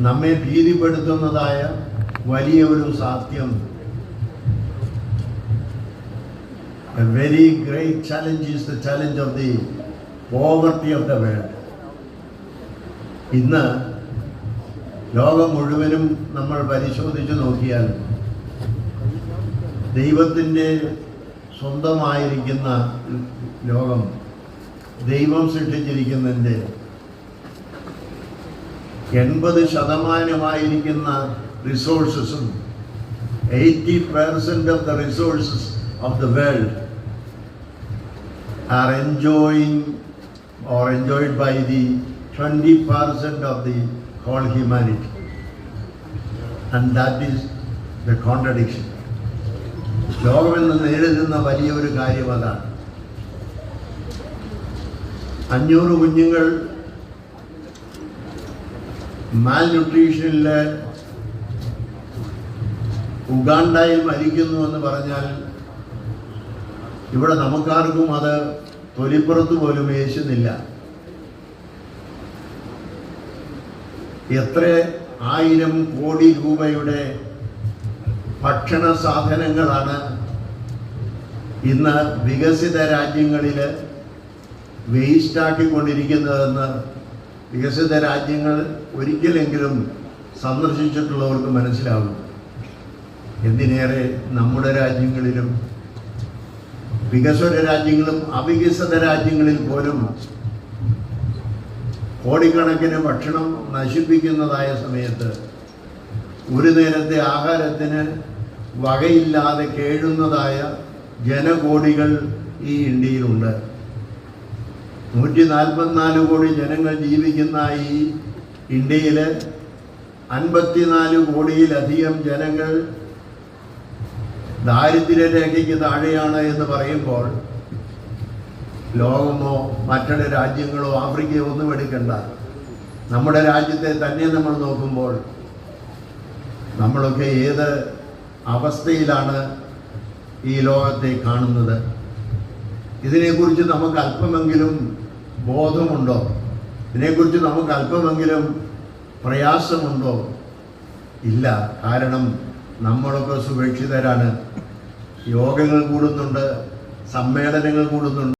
നമ്മെ ഭീതിപ്പെടുത്തുന്നതായ വലിയ ഒരു സാധ്യം. A very great challenge is the challenge of the poverty of the world. ഇന്ന് ലോകം മുഴുവനും നമ്മൾ പരിശോധിച്ചു നോക്കിയാൽ ദൈവത്തിൻ്റെ സ്വന്തമായിരിക്കുന്ന ലോകം, ദൈവം സൃഷ്ടിച്ചിരിക്കുന്നതിൻ്റെ 80% റിസോഴ്സസും 80% of the resources of the world are enjoyed by the 20% of the whole humanity, and that is the contradiction. ലോകമെന്ന് നേരിടുന്ന വലിയൊരു കാര്യം അതാണ്. 500 കുഞ്ഞുങ്ങൾ മാൽന്യൂട്രീഷനിൽ ഉഗാണ്ടയിൽ മരിക്കുന്നു എന്ന് പറഞ്ഞാൽ ഇവിടെ നമുക്കാർക്കും അത് തൊലിപ്പുറത്ത് പോലും യേശുന്നില്ല. എത്ര 1000 കോടി രൂപയുടെ ഭക്ഷണ സാധനങ്ങളാണ് ഇന്ന് വികസിത രാജ്യങ്ങളിൽ വേസ്റ്റാക്കിക്കൊണ്ടിരിക്കുന്നതെന്ന് വികസിത രാജ്യങ്ങൾ ഒരിക്കലെങ്കിലും സന്ദർശിച്ചിട്ടുള്ളവർക്ക് മനസ്സിലാകും. എന്തിനേറെ നമ്മുടെ രാജ്യങ്ങളിലും വികസ്വര രാജ്യങ്ങളും അവികസിത രാജ്യങ്ങളിൽ പോലും കോടിക്കണക്കിന് ഭക്ഷണം നശിപ്പിക്കുന്നതായ സമയത്ത് ഒരു നേരത്തെ ആഹാരത്തിന് വകയില്ലാതെ കേഴുന്നതായ ജനകോടികൾ ഈ ഇന്ത്യയിലുണ്ട്. 144 കോടി ജനങ്ങൾ ജീവിക്കുന്ന ഈ ഇന്ത്യയിൽ 54 കോടിയിലധികം ജനങ്ങൾ ദാരിദ്ര്യരേഖയ്ക്ക് താഴെയാണ് എന്ന് പറയുമ്പോൾ ലോകമോ മറ്റുള്ള രാജ്യങ്ങളോ ആഫ്രിക്കയോ ഒന്നും എടുക്കണ്ട. നമ്മുടെ രാജ്യത്തെ തന്നെ നമ്മൾ നോക്കുമ്പോൾ നമ്മളൊക്കെ ഏത് അവസ്ഥയിലാണ് ഈ ലോകത്തെ കാണുന്നത്? ഇതിനെക്കുറിച്ച് നമുക്ക് അല്പമെങ്കിലും ബോധമുണ്ടോ? ഇതിനെക്കുറിച്ച് നമുക്ക് അല്പമെങ്കിലും പ്രയാസമുണ്ടോ? ഇല്ല. കാരണം നമ്മളൊക്കെ സുരക്ഷിതരാണ്. യോഗങ്ങൾ കൂടുന്നുണ്ട്, സമ്മേളനങ്ങൾ കൂടുന്നുണ്ട്.